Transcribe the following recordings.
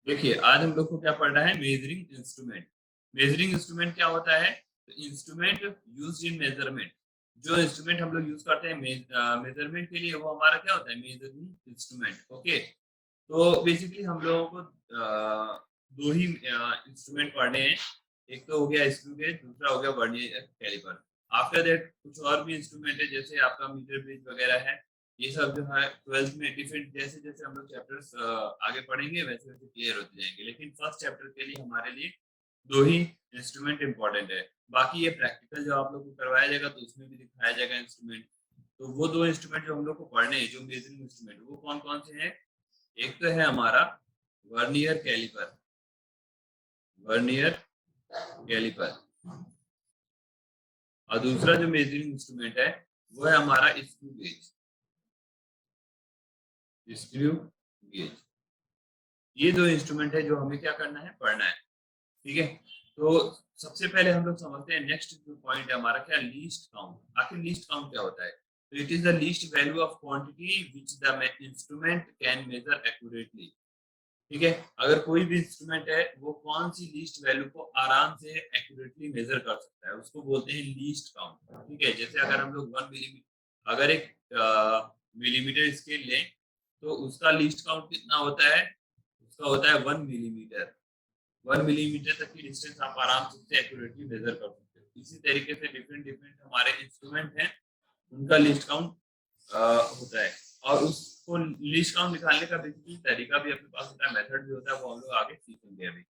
देखिए आज हम लोग को क्या पढ़ना है, मेजरिंग इंस्ट्रूमेंट। मेजरिंग इंस्ट्रूमेंट क्या होता है? तो इंस्ट्रूमेंट यूज्ड इन मेजरमेंट। जो इंस्ट्रूमेंट हम लोग यूज करते हैं मेजरमेंट के लिए, वो हमारा क्या होता है, मेजरिंग इंस्ट्रूमेंट। ओके, तो बेसिकली हम लोगों को दो ही इंस्ट्रूमेंट पढ़ने हैं। एक तो हो गया स्क्रू गेज, दूसरा हो गया वर्नियर कैलिपर। आफ्टर दैट कुछ और भी इंस्ट्रूमेंट है, जैसे आपका मीटर ब्रिज वगैरह है। ये सब जो है 12th में डिफरेंट, जैसे जैसे हम लोग चैप्टर्स आगे पढ़ेंगे वैसे वैसे क्लियर होते जाएंगे। लेकिन फर्स्ट चैप्टर के लिए हमारे लिए दो ही इंस्ट्रूमेंट इंपॉर्टेंट है। बाकी ये प्रैक्टिकल जो आप लोग को करवाया जाएगा तो उसमें भी दिखाया जाएगा इंस्ट्रूमेंट। तो वो दो इंस्ट्रूमेंट जो हम लोग को पढ़ने हैं, जो मेजरिंग इंस्ट्रूमेंट, वो कौन कौन से हैं? एक तो है हमारा वर्नियर कैलिपर। Vernier caliper. और दूसरा जो मेजरिंग इंस्ट्रूमेंट है वो है हमारा स्क्रू गेज। Screw gauge. ये दो इंस्ट्रूमेंट है जो हमें क्या करना है, पढ़ना है। ठीक है, तो सबसे पहले हम लोग समझते हैं नेक्स्ट जो पॉइंट है हमारा, क्या, लीस्ट काउंट। आखिर लीस्ट काउंट क्या होता है? तो it is the least value of quantity which the instrument can measure accurately. ठीक है, अगर कोई भी इंस्ट्रूमेंट है वो कौन सी लीस्ट वैल्यू को आराम से एक्यूरेटली मेजर कर सकता है, उसको बोलते हैं लीस्ट काउंट। ठीक है, जैसे अगर हम लोग 1 मिलीमीटर, अगर एक मिलीमीटर स्केल लें तो उसका लीस्ट काउंट कितना होता है? उसका होता है 1 मिलीमीटर। 1 मिलीमीटर तक की डिस्टेंस आप आराम से एक्यूरेटली मेजर कर सकते हो। इसी तरीके से डिफरेंट डिफरेंट हमारे इंस्ट्रूमेंट हैं, उनका लिस्ट काउंट होता है। और उसको लिस्ट काउंट निकालने का बेसिकली तरीका भी अपने पास होता है, मेथड भी होता है, वो हम लोग आगे सीखेंगे अभी।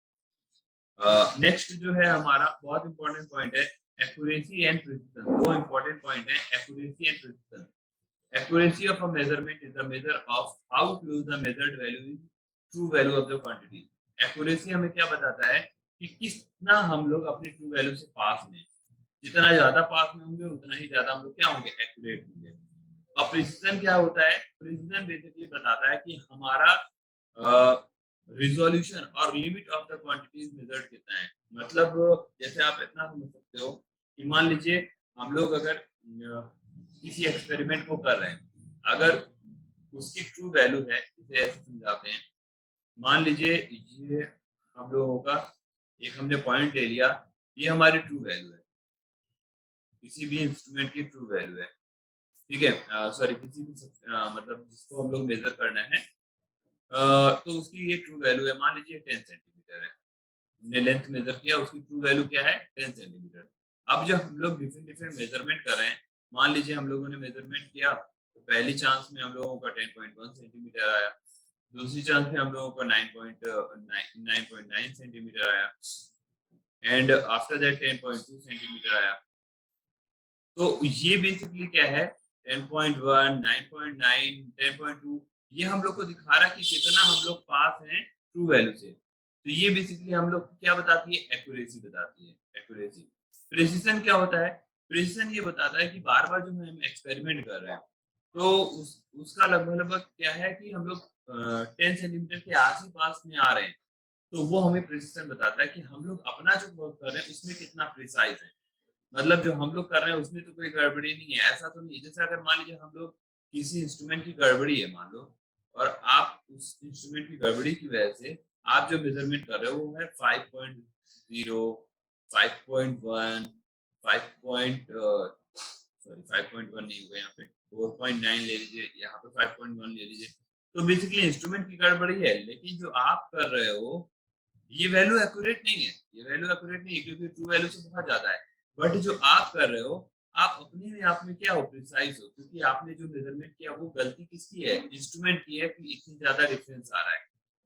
नेक्स्ट जो है हमारा बहुत इंपॉर्टेंट पॉइंट है, एक्यूरेसी एंड प्रिसिजन। दो इंपॉर्टेंट पॉइंट है, accuracy and precision. Accuracy of a measurement is the measure of how close the measured value is true value of the quantity. Accuracy हमें क्या बताता है कि कितना हम लोग अपनी ट्रू वैल्यू से पास में। जितना ज्यादा पास में होंगे उतना ही ज्यादा हम लोग क्या होंगे, एक्यूरेट होंगे। और प्रिसिजन क्या होता है? प्रिसिजन बेसिकली बताता है कि हमारा रिजोल्यूशन और limit of the quantities measured कितना है। मतलब जैसे आप इतना समझ सकते हो कि मान लीजिए हम लोग अगर किसी एक्सपेरिमेंट को कर रहे हैं, अगर उसकी ट्रू वैल्यू है, इसे ऐसे समझाते हैं। मान लीजिए ये हम लोगों का एक हमने पॉइंट ले लिया, ये हमारी ट्रू वैल्यू है, किसी भी इंस्ट्रूमेंट की ट्रू वैल्यू है। ठीक है, सॉरी, किसी भी मतलब जिसको हम लोग मेजर करना है, तो उसकी ये ट्रू वैल्यू है। मान लीजिए 10 सेंटीमीटर है, हमने लेंथ मेजर किया, उसकी ट्रू वैल्यू क्या है, 10 सेंटीमीटर। अब जब हम लोग डिफरेंट डिफरेंट मेजरमेंट कर रहे हैं, मान लीजिए हम लोगों ने मेजरमेंट किया तो पहली चांस में हम लोगों का 10.1 सेंटीमीटर आया, दूसरी चांस में हम लोगों का 9.9 सेंटीमीटर आया, एंड आफ्टर दैट 10.2 सेंटीमीटर आया। तो ये बेसिकली क्या है, 10.1, 9.9, 10.2, ये हम लोग को दिखा रहा है कि कितना हम लोग पास हैं ट्रू वैल्यू से। तो ये बेसिकली हम लोग क्या बताती है, एक्यूरेसी बताती है, एक्यूरेसी। प्रिसिजन क्या होता है? प्रिसिजन ये बताता है कि बार बार जो हम एक्सपेरिमेंट कर रहे हैं, तो उसका लगभग लगभग क्या है कि हम लोग 10 सेंटीमीटर के आस पास में आ रहे हैं। तो वो हमें प्रिसिजन बताता है कि हम लोग अपना जो वर्क कर रहे हैं उसमें कितना प्रिसाइज है। मतलब जो हम लोग कर रहे हैं उसमें तो कोई गड़बड़ी नहीं है, ऐसा तो नहीं है। जैसे अगर मान लीजिए हम लोग किसी इंस्ट्रूमेंट की गड़बड़ी है मान लो, और आप उस इंस्ट्रूमेंट की गड़बड़ी की वजह से आप जो मेजरमेंट कर रहे हो वो है 5.0, 5.1, 5 सॉरी 5.1 नहीं होगा, यहाँ पे 4.9 ले लीजिए, यहाँ पे 5.1 ले लीजिए। तो बेसिकली इंस्ट्रूमेंट की गड़बड़ी है, लेकिन जो आप कर रहे हो ये वैल्यू एक्यूरेट नहीं है। ये वैल्यू एक्यूरेट नहीं है क्योंकि ट्रू वैल्यू से बहुत ज्यादा है। बट जो आप कर रहे हो, आप अपने में आप में क्या हो, प्रिसाइज हो, क्योंकि आपने जो मेजरमेंट किया वो गलती किसकी है, इंस्ट्रूमेंट की है कि इतनी ज्यादा डिफरेंस आ रहा है।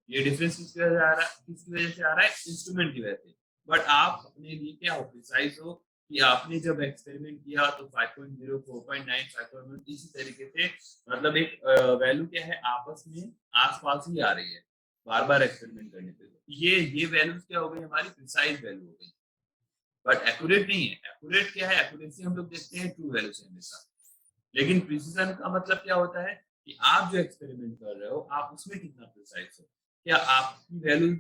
ये डिफरेंस किसकी वजह से आ रहा है, किसकी वजह से आ रहा है, इंस्ट्रूमेंट की वजह से। बट आप अपने लिए क्या हो, प्रिसाइज हो कि आपने जब एक्सपेरिमेंट किया तो 5.0, 4.9, 5.1 इसी तरीके से, मतलब एक वैल्यू क्या है, आपस में आसपास ही आ रही है बार बार एक्सपेरिमेंट करने पे। ये वैल्यूज क्या हो गई, हमारी प्रिसाइज वैल्यू हो गई, बट एक्यूरेट नहीं है। एक्यूरेट क्या है, एक्यूरेसी हम लोग देखते हैं ट्रू वैल्यू से हमेशा। लेकिन प्रिसीजन का मतलब क्या होता है कि आप जो एक्सपेरिमेंट कर रहे हो आप उसमें कितना प्रिसाइज हो। क्या आपकी वैल्यू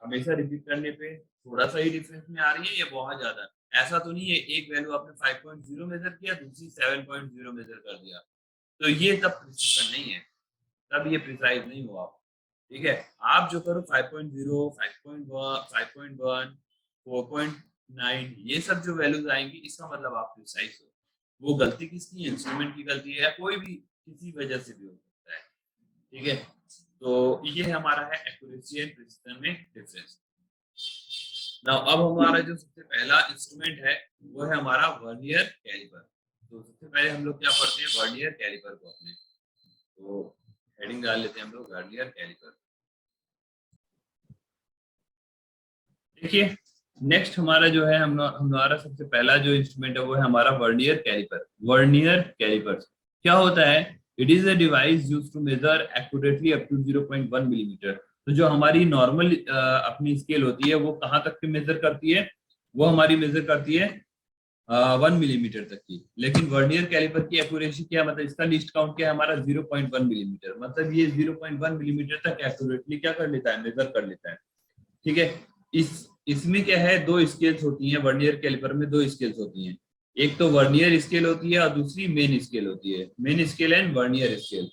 हमेशा रिपीट करने पे थोड़ा सा ही डिफरेंस में आ रही है या बहुत ज्यादा? ऐसा तो नहीं है एक वैल्यू आपने 5.0 मेजर किया, दूसरी 7.0 मेजर कर दिया, तो ये तब प्रिसीजन नहीं है, तब ये प्रिसाइज नहीं हुआ। ठीक है, आप जो करो 5.0, 5.1, 5.1, 4.9 ये सब जो वैल्यूज आएंगी इसका मतलब आप प्रिसाइज हो। वो गलती किसकी है? इंस्ट्रूमेंट की गलती है या कोई भी किसी वजह से भी हो सकता है। ठीक है, तो ये हमारा है एक्यूरेसी एंड प्रिसिजन में डिफरेंस। नाउ अब हमारा जो सबसे पहला इंस्ट्रूमेंट है वो है हमारा वर्नियर कैलिपर। तो सबसे पहले हम लोग क्या पढ़ते हैं? वर्नियर कैलिपर को अपने, तो हेडिंग डाल लेते हैं हम लोग वर्नियर कैलिपर। देखिए, नेक्स्ट हमारा जो है हमारा सबसे पहला जो इंस्ट्रूमेंट है वो है हमारा वर्नियर कैलिपर। वर्नियर कैलिपर क्या होता है? It is a device used to measure accurately up to 0.1 millimetre. तो जो हमारी नॉर्मल अपनी स्केल होती है वो कहाँ तक की मेजर करती है? वो हमारी मेजर करती है 1 मिलीमीटर तक की। लेकिन वर्नियर कैलिपर की एक्यूरेसी क्या, मतलब इसका लीस्ट काउंट क्या है हमारा? 0.1 मिलीमीटर। मतलब ये 0.1 मिलीमीटर तक एक्यूरेटली क्या कर लेता है? मेजर कर लेता है। ठीक है, इसमें क्या है? दो स्केल्स होती हैं वर्नियर कैलिपर में, दो स्केल्स होती हैं। एक तो वर्नियर स्केल होती है और दूसरी मेन स्केल होती है। Main scale and vernier scale.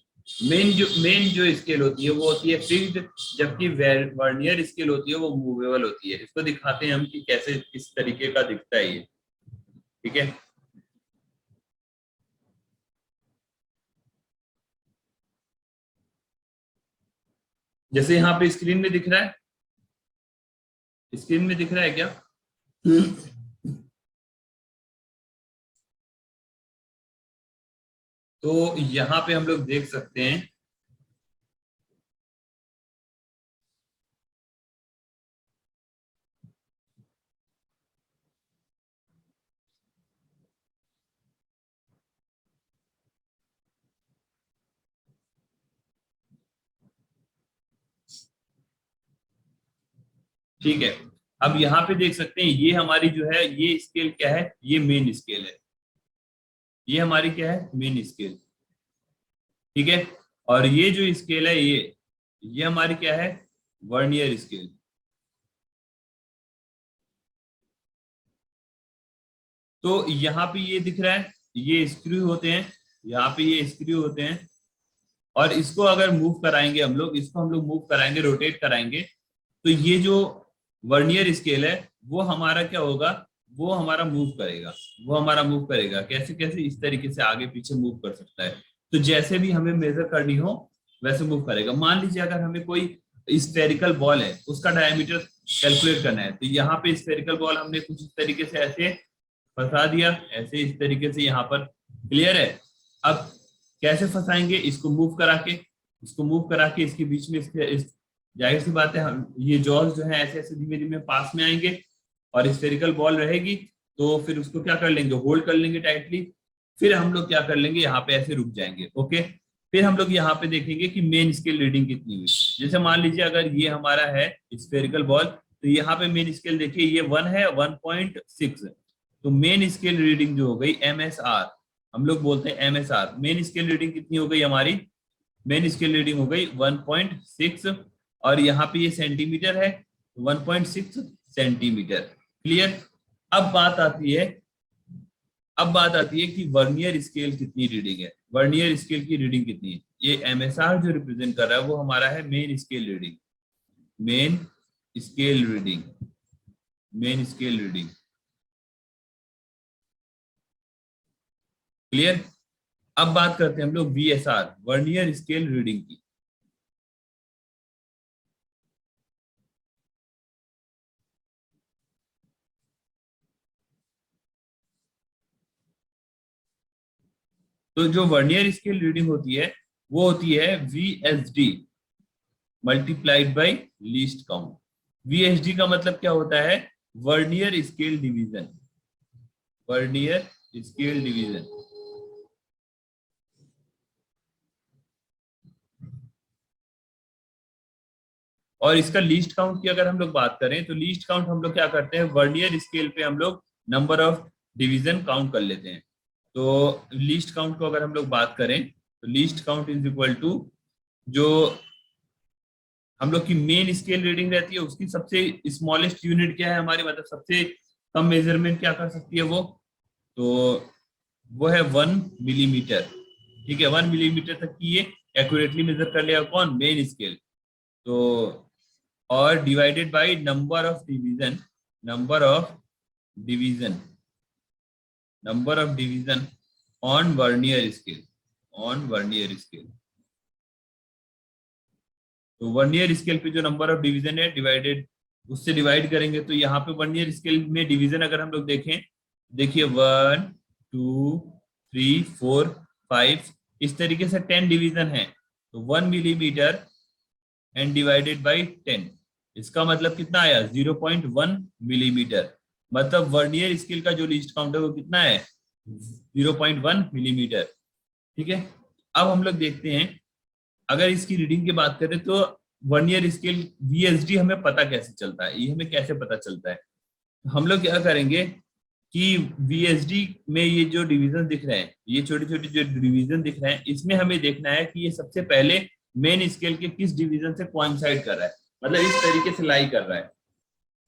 Main जो स्केल होती है वो होती है फिक्स्ड, जबकि वर्नियर स्केल होती है वो मूवेबल होती है। इसको दिखाते हैं हम कि कैसे किस तरीके का दिखता है ये। ठीक है, जैसे यहाँ पे स्क्रीन में दिख रहा है, स्क्रीन में दिख रहा है क्या? तो यहाँ पे हम लोग देख सकते हैं, ठीक है। अब यहाँ पे देख सकते हैं ये हमारी जो है ये स्केल क्या है? ये मेन स्केल है। ये हमारी क्या है? Main scale. ठीक है, और ये जो स्केल है ये हमारी क्या है? Vernier scale. तो यहाँ पे ये दिख रहा है, ये स्क्रू होते हैं, यहाँ पे ये स्क्रू होते हैं। और इसको अगर मूव कराएंगे हम लोग, इसको हम लोग मूव कराएंगे, रोटेट कराएंगे, तो ये जो वर्नियर स्केल है वो हमारा क्या होगा? वो हमारा मूव करेगा। वो हमारा मूव करेगा कैसे कैसे? इस तरीके से आगे पीछे मूव कर सकता है। तो जैसे भी हमें मेजर करनी हो वैसे मूव करेगा। मान लीजिए अगर हमें कोई स्फेरिकल बॉल है, उसका डायमीटर कैलकुलेट करना है, तो यहाँ पे स्फेरिकल बॉल हमने कुछ इस तरीके से ऐसे फंसा दिया, ऐसे इस तरीके से यहाँ पर। क्लियर है? अब कैसे फंसाएंगे? इसको मूव करा के, इसको मूव करा के इसके बीच में जाहिर सी बात है हम ये जॉस जो है ऐसे ऐसे धीमे धीमे पास में आएंगे और स्फेरिकल बॉल रहेगी। तो फिर उसको क्या कर लेंगे? होल्ड कर लेंगे टाइटली। फिर हम लोग क्या कर लेंगे? यहाँ पे ऐसे रुक जाएंगे। ओके, फिर हम लोग यहाँ पे देखेंगे कि मेन स्केल रीडिंग कितनी हुई। जैसे मान लीजिए अगर ये हमारा है स्फेरिकल बॉल, तो यहाँ पे मेन स्केल देखिए ये 1 है, 1.6। तो मेन स्केल रीडिंग जो हो गई MSR, हम लोग बोलते हैं MSR, मेन स्केल रीडिंग कितनी हो गई हमारी? मेन स्केल रीडिंग हो गई 1.6। और यहाँ पे ये सेंटीमीटर है, 1.6 सेंटीमीटर। क्लियर? अब बात आती है, अब बात आती है कि वर्नियर स्केल कितनी रीडिंग है? वर्नियर स्केल की रीडिंग कितनी है? ये MSR जो रिप्रेजेंट कर रहा है वो हमारा है main scale reading. Main scale reading, main scale reading. Clear? अब बात करते हैं हम लोग VSR, वर्नियर स्केल रीडिंग की। तो जो वर्नियर स्केल रीडिंग होती है वो होती है VSD multiplied by least count. VSD का मतलब क्या होता है? Vernier scale division. Vernier scale division. और इसका लीस्ट काउंट की अगर हम लोग बात करें तो लीस्ट काउंट हम लोग क्या करते हैं? वर्नियर स्केल पे हम लोग नंबर ऑफ डिवीजन काउंट कर लेते हैं। तो लीस्ट काउंट को अगर हम लोग बात करें तो least count is equal to जो हम लोग की मेन स्केल रीडिंग रहती है उसकी सबसे स्मॉलेस्ट यूनिट क्या है हमारी, मतलब सबसे कम मेजरमेंट क्या कर सकती है वो? तो वो है 1 मिलीमीटर। ठीक है, 1 मिलीमीटर तक की ये एक्यूरेटली मेजर कर लिया कौन? Main scale. तो और divided by number of division, number of division, number of division on vernier scale, on vernier scale. तो वर्नियर स्केल पे जो नंबर ऑफ डिवीजन है डिवाइडेड, उससे डिवाइड करेंगे। तो यहाँ पे वर्नियर स्केल में डिवीजन अगर हम लोग देखें, देखिए 1 2 3 4 5, इस तरीके से 10 डिवीजन है। तो 1 मिलीमीटर एंड डिवाइडेड बाई 10, इसका मतलब कितना आया 0.1 मिलीमीटर। मतलब वर्नियर स्केल का जो लीस्ट काउंट है वो कितना है 0.1 मिलीमीटर। ठीक है, अब हम लोग देखते हैं, अगर इसकी रीडिंग की बात करें तो वर्नियर स्केल वीएसडी हमें पता कैसे चलता है, ये हमें कैसे पता चलता है। हम लोग क्या करेंगे कि वीएसडी में ये जो डिवीजन दिख रहे हैं, ये छोटे छोटे जो डिवीजन दिख रहे हैं, इसमें हमें देखना है कि ये सबसे पहले मेन स्केल के किस डिवीजन से कोइंसाइड कर रहा है, मतलब इस तरीके से लाई कर रहा है।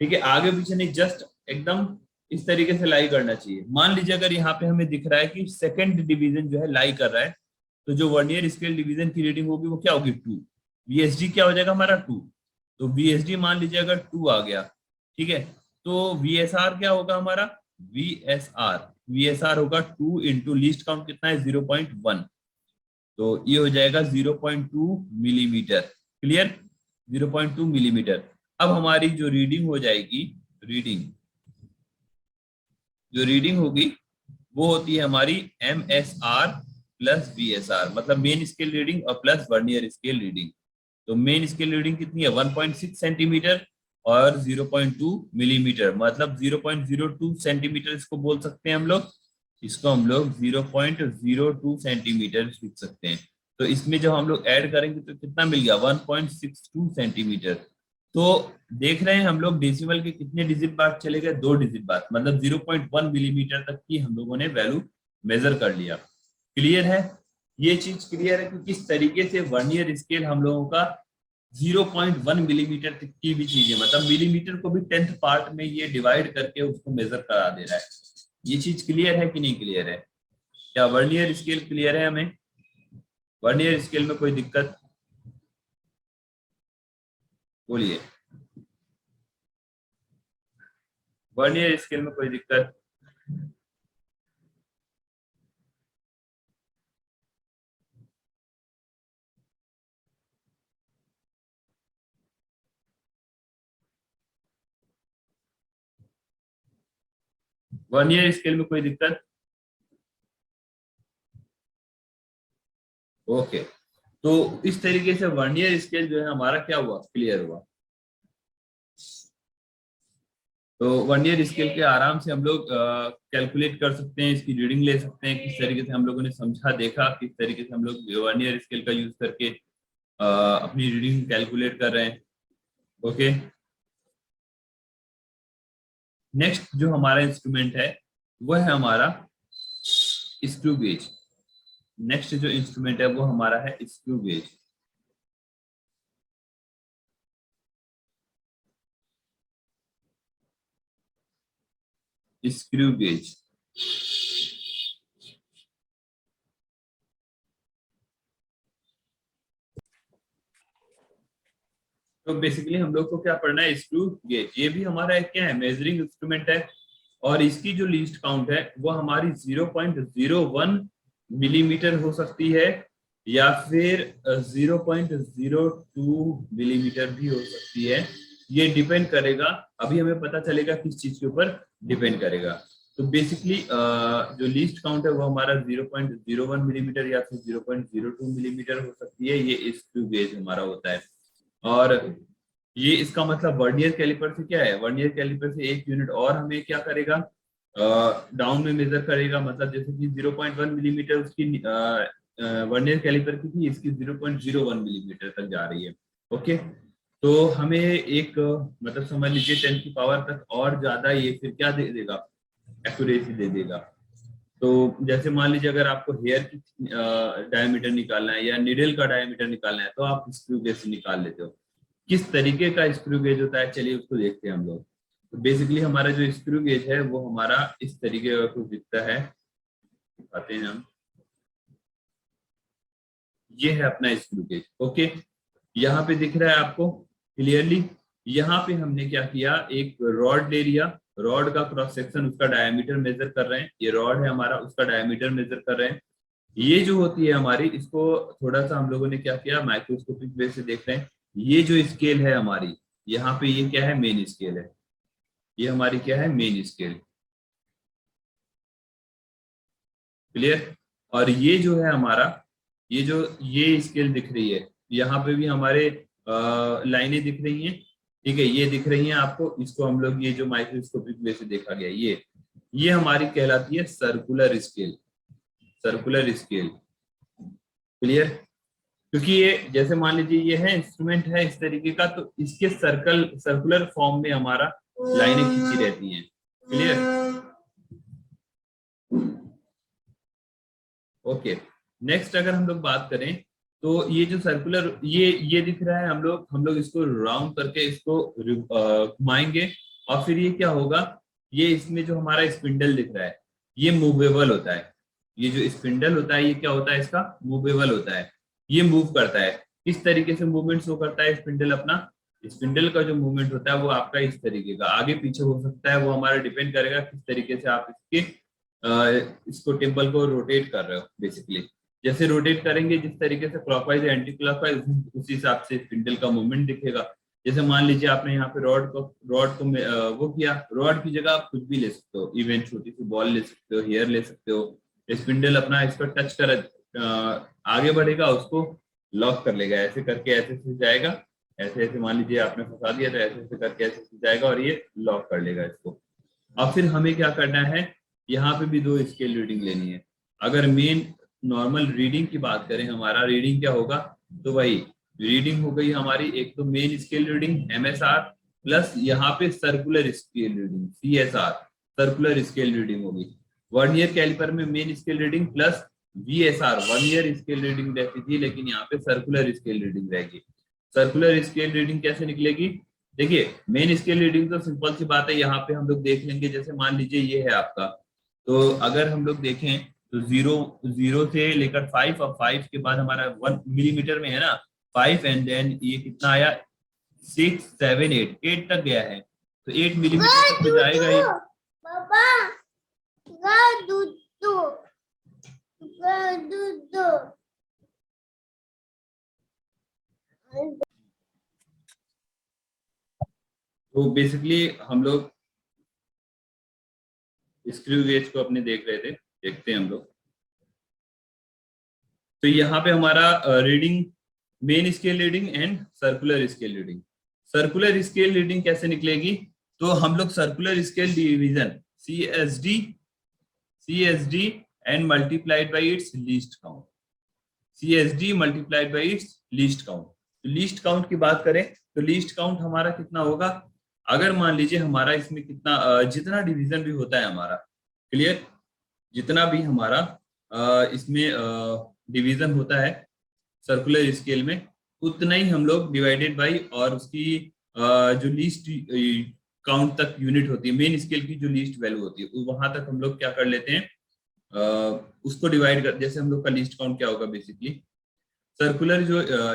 ठीक है, आगे पीछे नहीं, जस्ट एकदम इस तरीके से लाई करना चाहिए। मान लीजिए अगर यहाँ पे हमें दिख रहा है कि सेकंड डिवीजन जो है लाई कर रहा है, तो जो वर्नियर स्केल डिवीजन की रीडिंग होगी वो क्या होगी 2। वीएसडी क्या हो जाएगा हमारा 2। तो वीएसडी मान लीजिए अगर 2 आ गया, ठीक है, तो वीएसआर क्या होगा हमारा, वीएसआर होगा 2 इंटू लीस्ट काउंट कितना है 0.1, तो ये हो जाएगा 0.2 मिलीमीटर। Clear, 0.2 millimetre. अब हमारी जो रीडिंग हो जाएगी, रीडिंग जो रीडिंग होगी वो होती है हमारी M S R plus V S R, मतलब मेन स्केल रीडिंग और प्लस वर्नियर स्केल रीडिंग। तो मेन स्केल रीडिंग कितनी है 1.6 सेंटीमीटर और 0.2 मिलीमीटर, मतलब 0.02 सेंटीमीटर इसको बोल सकते हैं हम लोग, इसको हम लोग 0.02 सेंटीमीटर लिख सकते हैं। तो इसमें जब हम लोग ऐड करेंगे तो कितना मिल गया 1.62 सेंटीमीटर। तो देख रहे हैं हम लोग डेसिमल के कितने डिजिट बाद चले गए, 2 डिजिट बाद, मतलब 0.1 मिलीमीटर तक की हम लोगों ने वैल्यू मेजर कर लिया। क्लियर है, ये चीज क्लियर है कि किस तरीके से वर्नियर स्केल हम लोगों का 0.1 मिलीमीटर तक की भी चीजें, मतलब मिलीमीटर को भी 10th पार्ट में ये डिवाइड करके उसको मेजर करा दे रहा है। ये चीज क्लियर है कि नहीं क्लियर है, क्या वर्नियर स्केल क्लियर है हमें, वर्नियर स्केल में कोई दिक्कत बोलिए, वर्नियर स्केल में कोई दिक्कत। वर्नियर स्केल में कोई दिक्कत, ओके। तो इस तरीके से वर्नियर स्केल जो है हमारा क्या हुआ, क्लियर हुआ। तो वर्नियर स्केल के आराम से हम लोग कैलकुलेट कर सकते हैं, इसकी रीडिंग ले सकते हैं, किस तरीके से हम लोगों ने समझा देखा, किस तरीके से हम लोग वर्नियर स्केल का यूज करके अपनी रीडिंग कैलकुलेट कर रहे हैं। ओके, नेक्स्ट जो हमारा इंस्ट्रूमेंट है वो है हमारा स्क्रू गेज। नेक्स्ट जो इंस्ट्रूमेंट है वो हमारा है स्क्रू गेज। स्क्रू गेज, तो बेसिकली हम लोग को क्या पढ़ना है, स्क्रू गेज। ये भी हमारा एक क्या है, मेजरिंग इंस्ट्रूमेंट है, और इसकी जो लीस्ट काउंट है वो हमारी 0.01 मिलीमीटर हो सकती है, या फिर 0.02 मिलीमीटर भी हो सकती है। ये डिपेंड करेगा, अभी हमें पता चलेगा किस चीज के ऊपर डिपेंड करेगा। तो बेसिकली जो लीस्ट काउंट है वो हमारा 0.01 मिलीमीटर या फिर 0.02 मिलीमीटर हो सकती है, ये स्क्रू गेज हमारा होता है। और ये इसका मतलब वर्नियर कैलिपर से क्या है, वर्नियर कैलिपर से 1 यूनिट और हमें क्या करेगा, डाउन में मेजर करेगा। मतलब जैसे कि 0.1 मिलीमीटर उसकी वर्नियर कैलिपर की थी, इसकी 0.01 मिलीमीटर तक जा रही है। ओके, तो हमें एक मतलब समझ लीजिए 10 की पावर तक और ज्यादा ये फिर क्या दे देगा, एक्यूरेसी दे देगा। तो जैसे मान लीजिए अगर आपको हेयर की डायमीटर निकालना है या निडल का डायमीटर निकालना है, तो आप स्क्रू गेज से निकाल लेते हो। किस तरीके का स्क्रू गेज होता है, चलिए उसको देखते हैं हम लोग। तो बेसिकली हमारा जो स्क्रू गेज है वो हमारा इस तरीके का कुछ दिखता है, दिखाते हैं हम। ये है अपना स्क्रू गेज। ओके, यहाँ पे दिख रहा है आपको क्लियरली। यहाँ पे हमने क्या किया, एक रॉड ले लिया, रॉड का क्रॉस सेक्शन, उसका डायमीटर मेजर कर रहे हैं, ये रॉड है हमारा, उसका डायमीटर मेजर कर रहे हैं। ये जो होती है हमारी, इसको थोड़ा सा हम लोगों ने क्या किया, माइक्रोस्कोपिक वे से देख रहे हैं। ये जो स्केल है हमारी, यहाँ पे ये क्या है, मेन स्केल है, ये हमारी क्या है, मेन स्केल, क्लियर। और ये जो है हमारा, ये जो ये स्केल दिख रही है, यहाँ पे भी हमारे लाइनें दिख रही हैं, ठीक है, ये दिख रही हैं आपको, इसको हम लोग ये जो माइक्रोस्कोपिक वे से देखा गया, ये हमारी कहलाती है circular scale, circular scale, clear. क्योंकि ये जैसे मान लीजिए ये है इंस्ट्रूमेंट है इस तरीके का, तो इसके सर्कुलर फॉर्म में हमारा लाइनें खींची रहती हैं, क्लियर। ओके, नेक्स्ट अगर हम लोग बात करें, तो ये जो सर्कुलर, ये दिख रहा है, हम लोग इसको राउंड करके इसको घुमाएंगे, और फिर ये क्या होगा, ये इसमें जो हमारा स्पिंडल दिख रहा है, ये मूवेबल होता है, ये जो स्पिंडल होता है ये क्या होता है, इसका मूवेबल होता है, ये मूव करता है। किस तरीके से मूवमेंट शो करता है स्पिंडल अपना, स्पिंडल का जो मूवमेंट होता है वो आपका इस तरीके का आगे पीछे हो सकता है, वो हमारा डिपेंड करेगा किस तरीके से आप इसको टेबल को रोटेट कर रहे हो बेसिकली। जैसे रोटेट करेंगे जिस तरीके से क्लॉकवाइज एंटी क्लॉकवाइज, उसी हिसाब से स्पिंडल का मूवमेंट दिखेगा। जैसे मान लीजिए आपने यहाँ पे रॉड को वो किया, रॉड की जगह आप कुछ भी ले सकते हो, इवन छोटी सी बॉल ले सकते हो, हेयर ले सकते हो, स्पिंडल अपना इस पर टच कर आगे बढ़ेगा, उसको लॉक कर लेगा, ऐसे करके ऐसे से जाएगा, ऐसे ऐसे मान लीजिए आपने फंसा दिया तो ऐसे ऐसे करके ऐसे से जाएगा और ये लॉक कर लेगा इसको। अब फिर हमें क्या करना है, यहाँ पे भी दो स्केल रीडिंग लेनी है। अगर मेन नॉर्मल रीडिंग की बात करें, हमारा रीडिंग क्या होगा, तो भाई रीडिंग हो गई हमारी, एक तो main scale reading MSR plus यहाँ पे circular scale reading CSR, circular scale reading होगी। वर्नियर कैलिपर में main scale reading plus VSR, vernier scale reading रहती थी, लेकिन यहाँ पे सर्कुलर स्केल रीडिंग रहेगी। सर्कुलर स्केल रीडिंग कैसे निकलेगी, देखिए मेन स्केल रीडिंग तो सिंपल सी बात है, यहाँ पे हम लोग देख लेंगे। जैसे मान लीजिए ये है आपका, तो अगर हम लोग देखें तो जीरो से लेकर 5, और 5 के बाद हमारा 1 मिलीमीटर में है ना 5, एंड देन ये कितना आया 6, 7, 8 तक गया है, तो 8 मिलीमीटर तक तो जाएगा ही। तो बेसिकली हम लोग स्क्रू गेज को अपने देख रहे थे, देखते हैं हम लोग। तो यहाँ पे हमारा reading, main scale reading and circular scale reading. Circular scale reading कैसे निकलेगी, तो हम लोग circular scale division CSD and multiplied by its least count, CSD multiplied by its least count. तो लीस्ट काउंट की बात करें तो लीस्ट काउंट हमारा कितना होगा, अगर मान लीजिए हमारा इसमें कितना जितना डिवीजन भी होता है हमारा, क्लियर, जितना भी हमारा इसमें डिवीजन होता है सर्कुलर स्केल में, उतना ही हम लोग डिवाइडेड बाई, और उसकी जो लीस्ट काउंट तक यूनिट होती है, मेन स्केल की जो लीस्ट वैल्यू होती है वहां तक हम लोग क्या कर लेते हैं, उसको डिवाइड कर, जैसे हम लोग का लीस्ट काउंट क्या होगा बेसिकली, सर्कुलर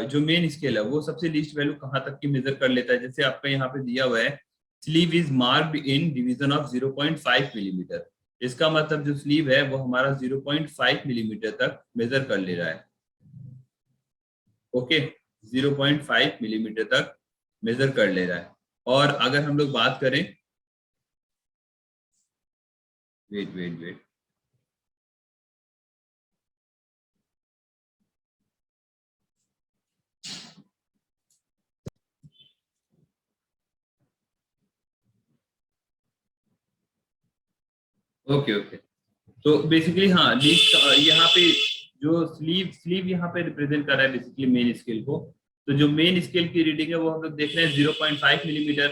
जो मेन स्केल है वो सबसे लीस्ट वैल्यू कहाँ तक की मेजर कर लेता है। जैसे आपका यहाँ पे दिया हुआ है, sleeve is marked in division of 0.5 millimetre, इसका मतलब जो स्लीव है वो हमारा 0.5 मिलीमीटर तक मेजर कर ले रहा है, ओके, 0.5 मिलीमीटर तक मेजर कर ले रहा है। और अगर हम लोग बात करें, वेट, ओके, तो बेसिकली हाँ लीस्ट यहाँ पे जो स्लीव यहाँ पे रिप्रेजेंट कर रहा है बेसिकली मेन स्केल को। तो जो मेन स्केल की रीडिंग है वो हम लोग देख रहे हैं 0.5 मिलीमीटर,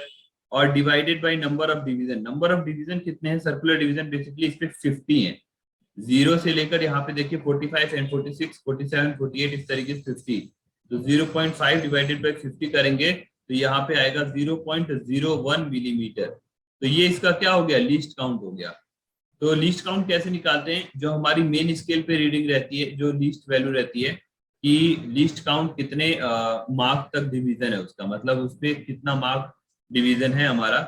और divided by number of division. Number of division कितने हैं, सर्कुलर डिवीजन बेसिकली इस पे 50 है, 0 से लेकर यहाँ पे देखिए 45 एंड 46, 47, 48 इस तरीके से 50। तो 0.5 डिवाइडेड बाय 50 करेंगे तो यहाँ पे आएगा 0.01 मिलीमीटर। तो ये इसका क्या हो गया, लीस्ट काउंट हो गया। तो लीस्ट काउंट कैसे निकालते हैं, जो हमारी मेन स्केल पे रीडिंग रहती है, जो लीस्ट वैल्यू रहती है कि लीस्ट काउंट कितने मार्क तक डिवीजन है उसका, मतलब उस पर कितना मार्क डिवीजन है हमारा,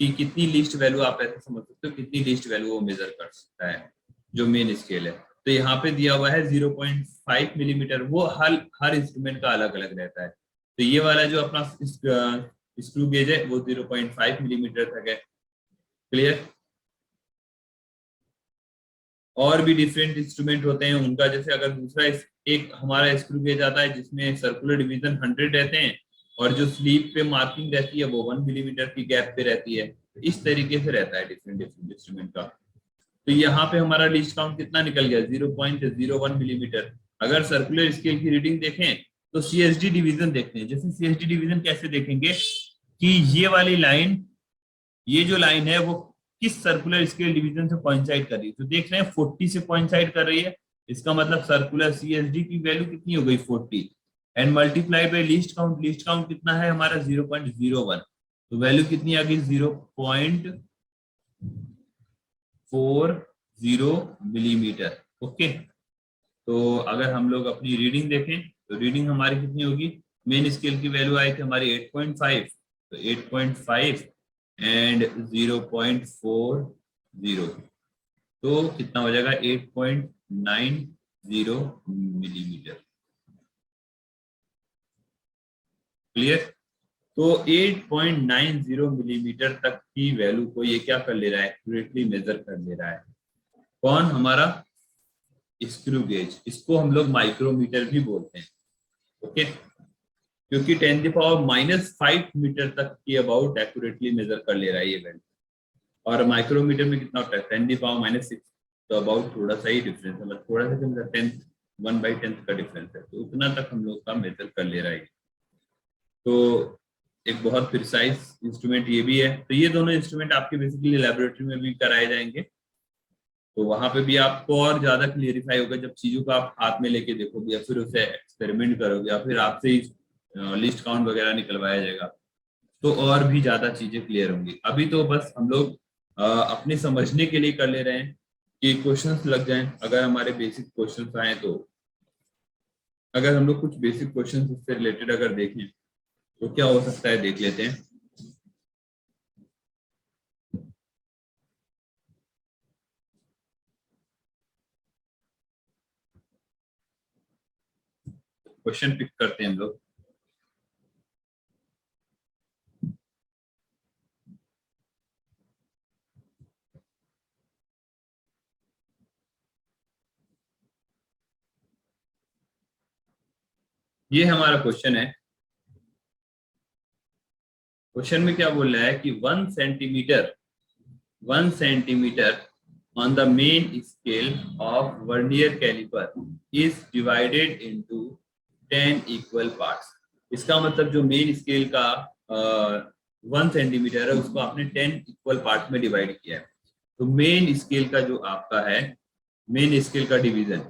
कि कितनी लीस्ट वैल्यू, आप ऐसे समझ सकते हो कितनी लीस्ट वैल्यू वो मेजर कर सकता है जो मेन स्केल है। तो यहाँ पे दिया हुआ है 0.5 मिलीमीटर, वो हर हर इंस्ट्रूमेंट का अलग अलग रहता है। तो ये वाला जो अपना स्क्रू गेज है वो 0.5 मिलीमीटर तक है। क्लियर। और भी डिफरेंट इंस्ट्रूमेंट होते हैं उनका, जैसे अगर दूसरा एक हमारा स्क्रू गेज आता है जिसमें सर्कुलर डिवीजन 100 रहते हैं, और जो स्लीव पे मार्किंग रहती है वो 1 मिलीमीटर की गैप पे रहती है। तो इस तरीके से रहता है डिफरेंट डिफरेंट इंस्ट्रूमेंट का। तो यहाँ पे हमारा लीस्ट काउंट कितना निकल गया, 0.01 मिलीमीटर। अगर सर्कुलर स्केल की रीडिंग देखें तो सीएसडी डिवीजन देखते हैं। जैसे सीएसडी डिवीजन कैसे देखेंगे, कि ये वाली लाइन, ये जो लाइन है वो किस सर्कुलर स्केल डिवीजन से कोइंसाइड कर रही है। तो देख रहे हैं 40 से कोइंसाइड कर रही है, इसका मतलब सर्कुलर सीएसडी की वैल्यू कितनी हो गई, 40, and multiply by least count. Least count कितना है हमारा, 0.01, तो वैल्यू कितनी आ गई, 0.40 मिलीमीटर। ओके। तो अगर हम लोग अपनी रीडिंग देखें तो रीडिंग हमारी कितनी होगी, मेन स्केल की वैल्यू आई थी हमारी 8.5, तो 8.5 एंड 0.40, तो कितना हो जाएगा, 8.90 मिलीमीटर। क्लियर। तो 8.90 मिलीमीटर तक की वैल्यू को ये क्या कर ले रहा है, एक्यूरेटली मेजर कर ले रहा है। कौन, हमारा स्क्रू गेज। इसको हम लोग माइक्रोमीटर भी बोलते हैं। ओके। क्योंकि 10⁻⁻5 मीटर तक की अबाउट एक्यूरेटली मेजर कर ले रहा है ये वैल्यू। और माइक्रोमीटर में कितना होता है, 10⁻⁻6, तो अबाउट थोड़ा सा ही डिफरेंस है, मतलब थोड़ा सा, मतलब 1/10 का डिफरेंस है, तो उतना तक हम लोग का मेजर कर ले रहा है। तो एक बहुत प्रिसाइज इंस्ट्रूमेंट ये भी है। तो ये दोनों इंस्ट्रूमेंट आपके बेसिकली लेबोरेटरी में भी कराए जाएंगे, तो वहां पे भी आपको और ज्यादा क्लियरिफाई होगा जब चीजों को आप हाथ में लेके देखोगे, या फिर उसे एक्सपेरिमेंट करोगे, या फिर आपसे ही लिस्ट काउंट वगैरह निकलवाया जाएगा, तो और भी ज्यादा चीजें क्लियर होंगी। अभी तो बस हम लोग अपने समझने के लिए कर ले रहे हैं कि क्वेश्चंस लग जाएं। अगर हमारे बेसिक क्वेश्चंस आए तो, अगर हम लोग कुछ बेसिक क्वेश्चंस इससे रिलेटेड अगर देखें तो क्या हो सकता है, देख लेते हैं। क्वेश्चन पिक करते हैं हम लोग। ये हमारा क्वेश्चन है। क्वेश्चन में क्या बोल रहा है कि 1 centimetre on the main scale of vernier caliper is divided into 10 equal parts। इसका मतलब जो मेन स्केल का 1 सेंटीमीटर है उसको आपने 10 इक्वल पार्ट में डिवाइड किया है। तो मेन स्केल का जो आपका है, मेन स्केल का division,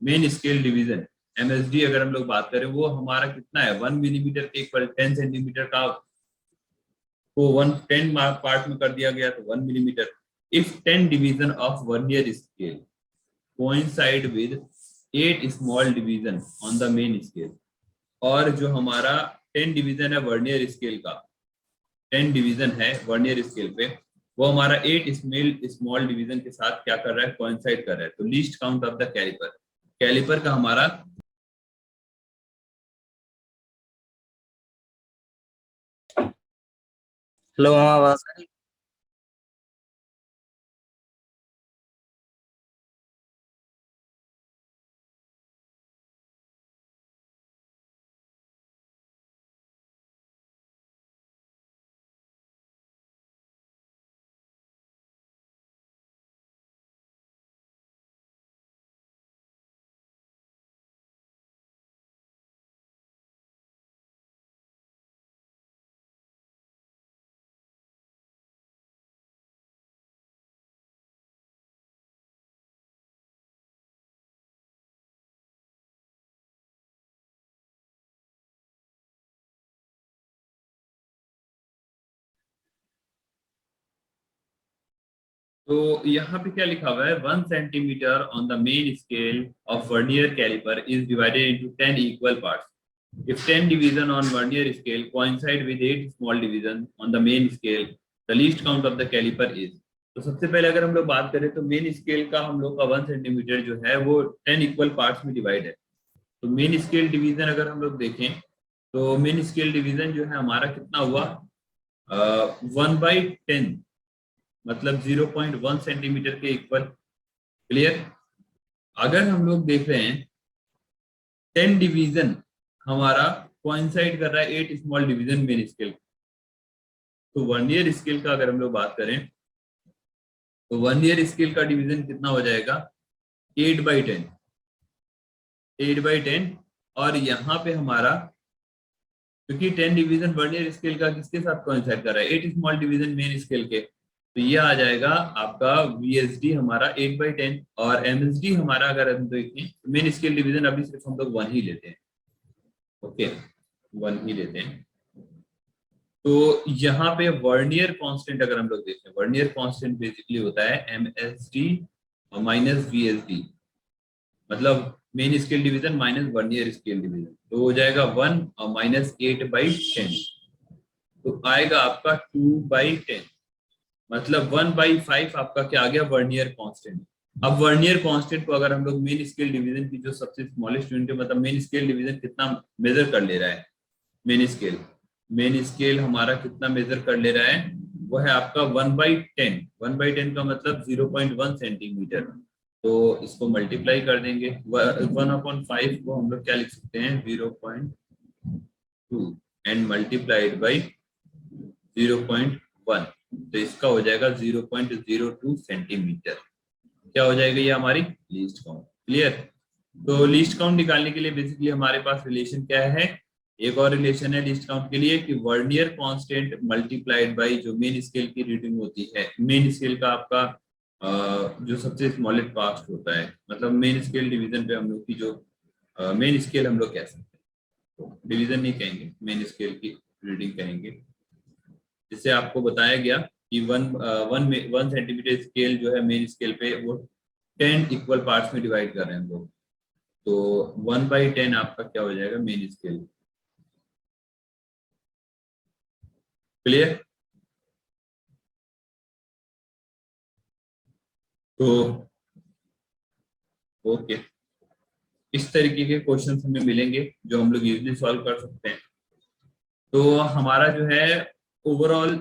main scale division MSD अगर हम लोग बात करें, वो हमारा कितना है, 1 मिलीमीटर के इक्वल 10 सेंटीमीटर का को 10 पार्ट में कर दिया गया, तो 1 millimetre. If 10 division of vernier scale coincide with 8 small division on the main scale, और जो हमारा 10 डिवीजन है वर्नियर स्केल का, 10 डिवीजन है वर्नियर स्केल पे, वो हमारा 8 स्मॉल डिवीजन के साथ क्या कर रहा है, कोइंसाइड कर रहा है, तो least count of the caliper, caliper का हमारा हेलो हाँ आवाज आ रही है? तो यहाँ पे क्या लिखा हुआ है, 1 centimetre on the main scale of vernier caliper is divided into 10 equal parts. If 10 division on vernier scale coincide with 8 small division on the main scale, the least count of the caliper is. तो सबसे पहले अगर हम लोग बात करें तो main scale का हम लोग का 1 सेंटीमीटर जो है वो 10 इक्वल पार्ट्स में डिवाइड है. तो मेन स्केल डिवीजन अगर हम लोग देखें तो मेन स्केल डिवीजन जो है हमारा कितना हुआ, 1/10, मतलब 0.1 सेंटीमीटर के इक्वल. क्लियर. अगर हम लोग देख रहे हैं 10 डिवीजन हमारा कोइंसाइड कर रहा है 8 स्मॉल डिवीजन मेन स्केल. तो वर्नियर स्केल का अगर हम लोग बात करें तो वर्नियर स्केल का डिवीजन कितना हो जाएगा, 8/10. 8/10. और यहाँ पे हमारा क्योंकि 10 डिवीजन वर्नियर स्केल का किसके साथ कोइंसाइड कर रहा है, 8 स्मॉल डिवीजन मेन स्केल के, तो ये आ जाएगा आपका VSD हमारा 8/10. और MSD हमारा अगर हम देखें मेन स्केल डिवीजन अभी सिर्फ हम लोग 1 ही लेते हैं. ओके, 1 ही लेते हैं. तो यहाँ पे वर्नियर कांस्टेंट अगर हम लोग देखें, वर्नियर कांस्टेंट बेसिकली होता है MSD माइनस VSD, मतलब main scale division minus vernier scale division. तो हो जाएगा 1 और माइनस 8/10, तो आएगा आपका 2/10, मतलब 1/5 आपका क्या आ गया, वर्नियर कांस्टेंट. अब वर्नियर कांस्टेंट को अगर हम लोग मेन स्केल डिवीजन की जो सबसे स्मॉलेस्ट यूनिट है, मतलब मेन स्केल डिवीजन कितना मेजर कर ले रहा है, मेन स्केल हमारा कितना मेजर कर ले रहा है, वो है आपका 1/10. 1/10 का मतलब 0.1 सेंटीमीटर. तो इसको मल्टीप्लाई कर देंगे, 1/5 को हम लोग क्या लिख सकते हैं, 0.2 एंड मल्टीप्लाइड बाई 0.1. तो इसका हो जाएगा 0.02 सेंटीमीटर. क्या हो जाएगा, ये हमारी लीस्ट काउंट. क्लियर. तो लीस्ट काउंट निकालने के लिए बेसिकली हमारे पास रिलेशन क्या है, एक और रिलेशन है लीस्ट काउंट के लिए कि वर्नियर कांस्टेंट मल्टीप्लाइड बाय जो मेन स्केल की रीडिंग होती है. मेन स्केल का आपका जो सबसे स्मॉलेस्ट पार्ट होता है, मतलब मेन स्केल डिवीजन पे हम लोग की जो मेन स्केल हम लोग कह सकते हैं, तो डिवीजन नहीं कहेंगे, मेन स्केल की रीडिंग कहेंगे. जिससे आपको बताया गया कि 1 सेंटीमीटर स्केल जो है मेन स्केल पे वो 10 इक्वल पार्ट्स में डिवाइड कर रहे हैं हम लोग. तो 1/10 आपका क्या हो जाएगा, मेन स्केल. क्लियर. तो ओके, इस तरीके के क्वेश्चन हमें मिलेंगे जो हम लोग इजीली सॉल्व कर सकते हैं. तो हमारा जो है ओवरऑल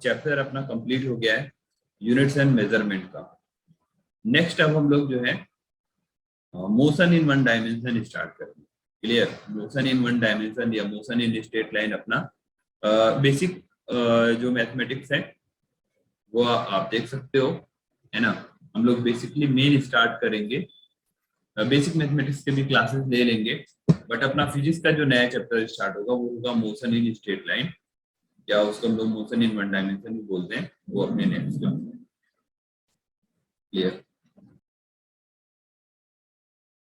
चैप्टर अपना कंप्लीट हो गया है यूनिट्स एंड मेजरमेंट का. नेक्स्ट अब हम लोग जो है मोशन इन 1 डायमेंशन स्टार्ट करेंगे. क्लियर. मोशन इन 1 डायमेंशन या मोशन इन स्ट्रेट लाइन अपना बेसिक जो मैथमेटिक्स है वो आप देख सकते हो, है ना. हम लोग बेसिकली मेन स्टार्ट करेंगे, बेसिक मैथमेटिक्स के भी क्लासेस ले लेंगे, बट अपना फिजिक्स का जो नया चैप्टर स्टार्ट होगा वो होगा मोशन इन स्ट्रेट लाइन, या उसको हम लोग मोशन इन 1 डायमेंशन भी बोलते हैं, वो अपने नेक्स्ट क्लास में. क्लियर.